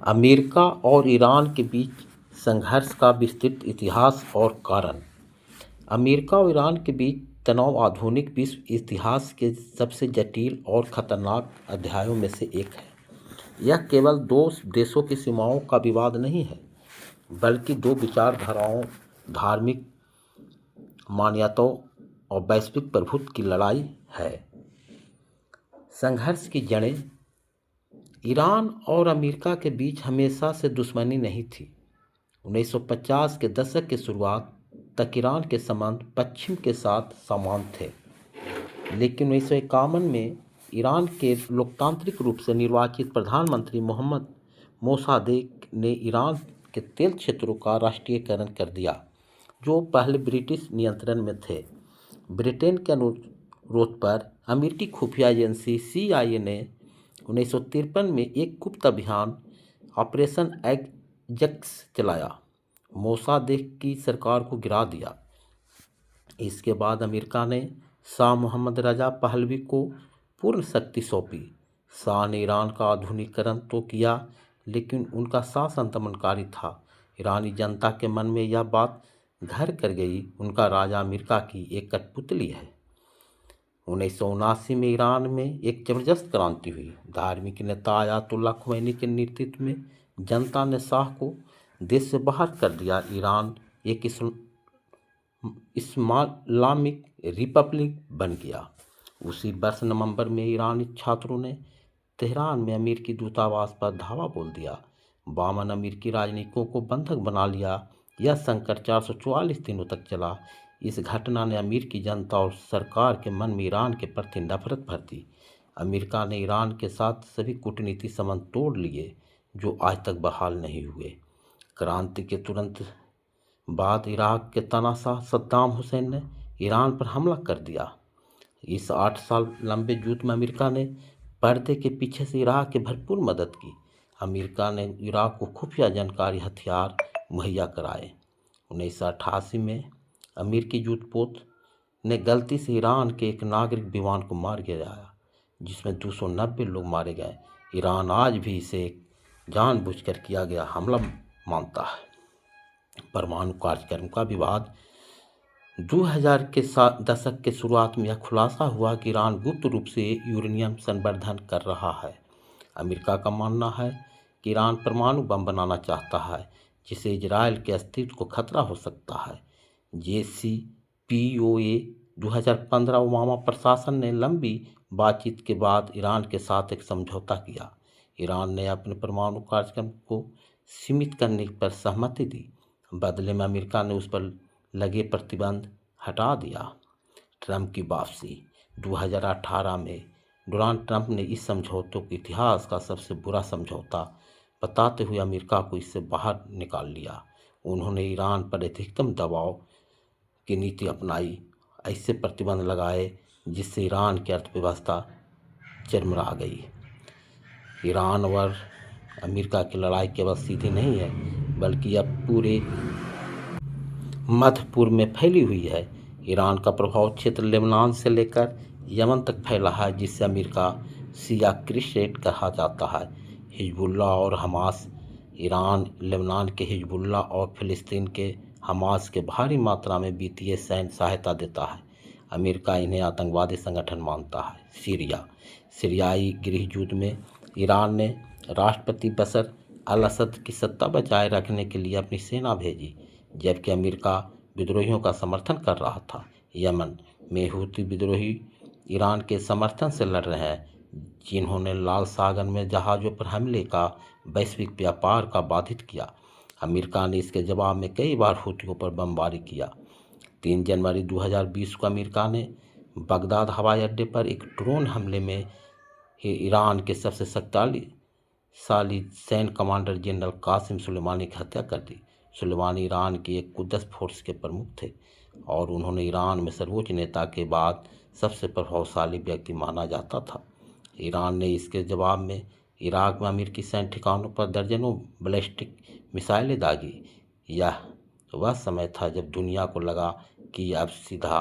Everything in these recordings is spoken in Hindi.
अमेरिका और ईरान के बीच संघर्ष का विस्तृत इतिहास और कारण। अमेरिका और ईरान के बीच तनाव आधुनिक विश्व इतिहास के सबसे जटिल और खतरनाक अध्यायों में से एक है। यह केवल दो देशों की सीमाओं का विवाद नहीं है, बल्कि दो विचारधाराओं, धार्मिक मान्यताओं और वैश्विक प्रभुत्व की लड़ाई है। संघर्ष की जड़ें। ईरान और अमेरिका के बीच हमेशा से दुश्मनी नहीं थी। 1950 के दशक की शुरुआत तक ईरान के संबंध पश्चिम के साथ समान थे, लेकिन 1951 में ईरान के लोकतांत्रिक रूप से निर्वाचित प्रधानमंत्री मोहम्मद मोसादेक ने ईरान के तेल क्षेत्रों का राष्ट्रीयकरण कर दिया, जो पहले ब्रिटिश नियंत्रण में थे। ब्रिटेन के अनुरोध पर अमेरिकी खुफिया एजेंसी CIA ने 1953 में एक गुप्त अभियान ऑपरेशन एजक्स चलाया, मोसादेक की सरकार को गिरा दिया। इसके बाद अमेरिका ने शाह मोहम्मद रजा पहलवी को पूर्ण शक्ति सौंपी। शाह ने ईरान का आधुनिकीकरण तो किया, लेकिन उनका शासन दमनकारी था। ईरानी जनता के मन में यह बात घर कर गई, उनका राजा अमेरिका की एक कठपुतली है। 1979 में ईरान में एक जबरदस्त क्रांति हुई। धार्मिक नेता आयतुल्लाह खुमैनी के नेतृत्व में जनता ने शाह को देश से बाहर कर दिया। ईरान एक इस्लामिक रिपब्लिक बन गया। उसी वर्ष नवंबर में ईरानी छात्रों ने तेहरान में अमेरिकी दूतावास पर धावा बोल दिया। 52 अमेरिकी राजनयिकों को बंधक बना लिया। यह संकट 444 दिनों तक चला। इस घटना ने अमेरिकी जनता और सरकार के मन में ईरान के प्रति नफरत भर दी। अमेरिका ने ईरान के साथ सभी कूटनीतिक संबंध तोड़ लिए, जो आज तक बहाल नहीं हुए। क्रांति के तुरंत बाद इराक के तानाशाह सद्दाम हुसैन ने ईरान पर हमला कर दिया। इस 8 साल लंबे युद्ध में अमेरिका ने पर्दे के पीछे से इराक की भरपूर मदद की। अमेरिका ने इराक को खुफिया जानकारी, हथियार मुहैया कराए। 1988 में अमेरिकी युद्धपोत ने गलती से ईरान के एक नागरिक विमान को मार गिराया, जिसमें 290 लोग मारे गए। ईरान आज भी इसे जानबूझकर किया गया हमला मानता है। परमाणु कार्यक्रम का विवाद। 2000 के दशक के शुरुआत में यह खुलासा हुआ कि ईरान गुप्त रूप से यूरेनियम संवर्धन कर रहा है। अमेरिका का मानना है कि ईरान परमाणु बम बनाना चाहता है, जिससे इजरायल के अस्तित्व को खतरा हो सकता है। JCPOA 2015 ओबामा प्रशासन ने लंबी बातचीत के बाद ईरान के साथ एक समझौता किया। ईरान ने अपने परमाणु कार्यक्रम को सीमित करने पर सहमति दी। बदले में अमेरिका ने उस पर लगे प्रतिबंध हटा दिया। ट्रंप की वापसी। 2018 में डोनाल्ड ट्रंप ने इस समझौते को इतिहास का सबसे बुरा समझौता बताते हुए अमेरिका को इससे बाहर निकाल लिया। उन्होंने ईरान पर अधिकतम दबाव की नीति अपनाई, ऐसे प्रतिबंध लगाए जिससे ईरान की अर्थव्यवस्था चरमरा गई। ईरान और अमेरिका की लड़ाई केवल सीधी नहीं है, बल्कि अब पूरे मध्य पूर्व में फैली हुई है। ईरान का प्रभाव क्षेत्र लेबनान से लेकर यमन तक फैला है, जिसे अमेरिका शिया क्रिस्टेट कहा जाता है। हिजबुल्लाह और हमास। ईरान लेबनान के हिजबुल्लाह और फिलिस्तीन के हमास के भारी मात्रा में वित्तीय सैन्य सहायता देता है। अमेरिका इन्हें आतंकवादी संगठन मानता है। सीरियाई गृह युद्ध में ईरान ने राष्ट्रपति बशर अल असद की सत्ता बचाए रखने के लिए अपनी सेना भेजी, जबकि अमेरिका विद्रोहियों का समर्थन कर रहा था। यमन में हूती विद्रोही ईरान के समर्थन से लड़ रहे हैं, जिन्होंने लाल सागर में जहाज़ों पर हमले का वैश्विक व्यापार का बाधित किया। अमेरिका ने इसके जवाब में कई बार हूतियों पर बमबारी किया। 3 जनवरी 2020 को अमेरिका ने बगदाद हवाई अड्डे पर एक ड्रोन हमले में ईरान के सबसे शक्तिशाली सैन्य कमांडर जनरल कासिम सुलेमानी की हत्या कर दी। सुलेमानी ईरान की एक कुद्स फोर्स के प्रमुख थे और उन्होंने ईरान में सर्वोच्च नेता के बाद सबसे प्रभावशाली व्यक्ति माना जाता था। ईरान ने इसके जवाब में इराक में अमेरिकी सैन्य ठिकानों पर दर्जनों बैलिस्टिक मिसाइलें दागी। यह वह समय था जब दुनिया को लगा कि अब सीधा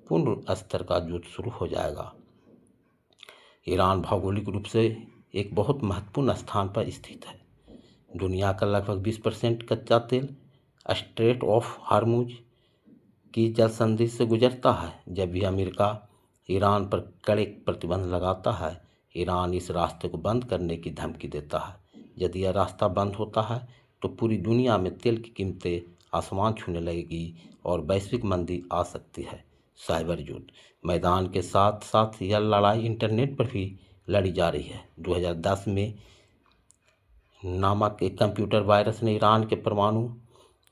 पूर्ण स्तर का युद्ध शुरू हो जाएगा। ईरान भौगोलिक रूप से एक बहुत महत्वपूर्ण स्थान पर स्थित है। दुनिया का लगभग 20% कच्चा तेल स्ट्रेट ऑफ हार्मुज की जल संधि से गुजरता है। जब भी अमेरिका ईरान पर कड़े प्रतिबंध लगाता है, ईरान इस रास्ते को बंद करने की धमकी देता है। यदि यह रास्ता बंद होता है तो पूरी दुनिया में तेल की कीमतें आसमान छूने लगेगी और वैश्विक मंदी आ सकती है। साइबर युद्ध मैदान के साथ साथ यह लड़ाई इंटरनेट पर भी लड़ी जा रही है। 2010 में नामक एक कंप्यूटर वायरस ने ईरान के परमाणु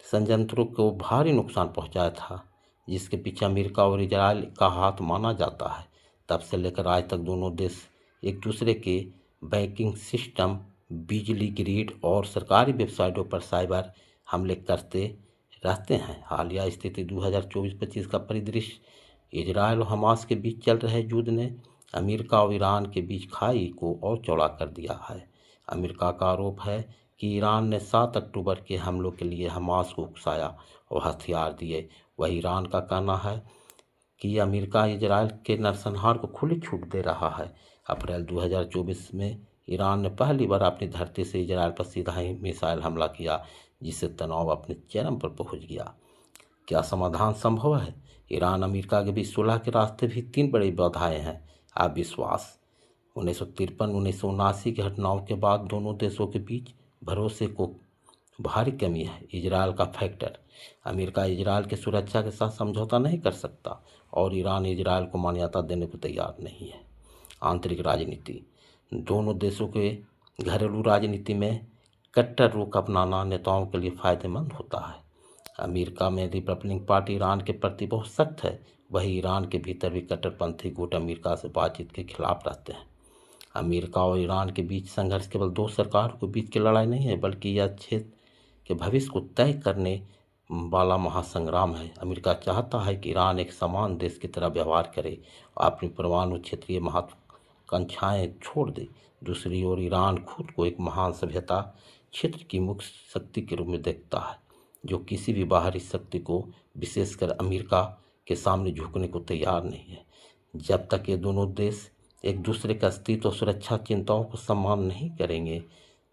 संयंत्रों को भारी नुकसान पहुंचाया था, जिसके पीछे अमेरिका और इजराइल का हाथ माना जाता है। तब से लेकर आज तक दोनों देश एक दूसरे के बैंकिंग सिस्टम, बिजली ग्रिड और सरकारी वेबसाइटों पर साइबर हमले करते रहते हैं। हालिया स्थिति 2024-25 का परिदृश्य इजराइल और हमास के बीच चल रहे युद्ध ने अमेरिका और ईरान के बीच खाई को और चौड़ा कर दिया है। अमेरिका का आरोप है कि ईरान ने 7 अक्टूबर के हमलों के लिए हमास को उकसाया और हथियार दिए। वही ईरान का कहना है कि अमेरिका इजराइल के नरसंहार को खुली छूट दे रहा है। अप्रैल 2024 में ईरान ने पहली बार अपनी धरती से इजराइल पर सीधा ही मिसाइल हमला किया, जिससे तनाव अपने चरम पर पहुंच गया। क्या समाधान संभव है? ईरान अमेरिका के बीच सुलह के रास्ते भी 3 बड़ी बाधाएं हैं। अविश्वास 1953-1979 की घटनाओं के बाद दोनों देशों के बीच भरोसे को भारी कमी है। इजराइल का फैक्टर अमेरिका इजराइल की सुरक्षा के साथ समझौता नहीं कर सकता और ईरान इजराइल को मान्यता देने को तैयार नहीं है। आंतरिक राजनीति दोनों देशों के घरेलू राजनीति में कट्टर रुख अपनाना नेताओं के लिए फायदेमंद होता है। अमेरिका में रिपब्लिकन पार्टी ईरान के प्रति बहुत सख्त है, वही ईरान के भीतर भी कट्टरपंथी गुट अमेरिका से बातचीत के खिलाफ रहते हैं। अमेरिका और ईरान के बीच संघर्ष केवल 2 सरकारों के बीच की लड़ाई नहीं है, बल्कि यह क्षेत्र के भविष्य को तय करने वाला महासंग्राम है। अमेरिका चाहता है कि ईरान एक समान देश की तरह व्यवहार करे और अपनी परमाणु क्षेत्रीय महत्वाकांक्षाएं छोड़ दे। दूसरी ओर ईरान खुद को एक महान सभ्यता क्षेत्र की मुख्य शक्ति के रूप में देखता है, जो किसी भी बाहरी शक्ति को, विशेषकर अमेरिका के सामने झुकने को तैयार नहीं है। जब तक ये दोनों देश एक दूसरे का अस्तित्व और सुरक्षा चिंताओं को सम्मान नहीं करेंगे,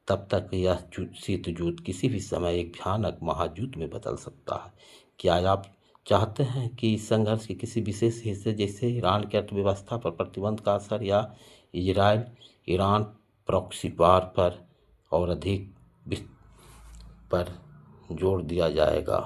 तब तक यह शीत युद्ध किसी भी समय एक भयानक महायुद्ध में बदल सकता है। क्या आप चाहते हैं कि इस संघर्ष के किसी विशेष हिस्से, जैसे ईरान की अर्थव्यवस्था पर प्रतिबंध का असर या इजराइल ईरान प्रॉक्सी वार पर और अधिक पर जोर दिया जाएगा?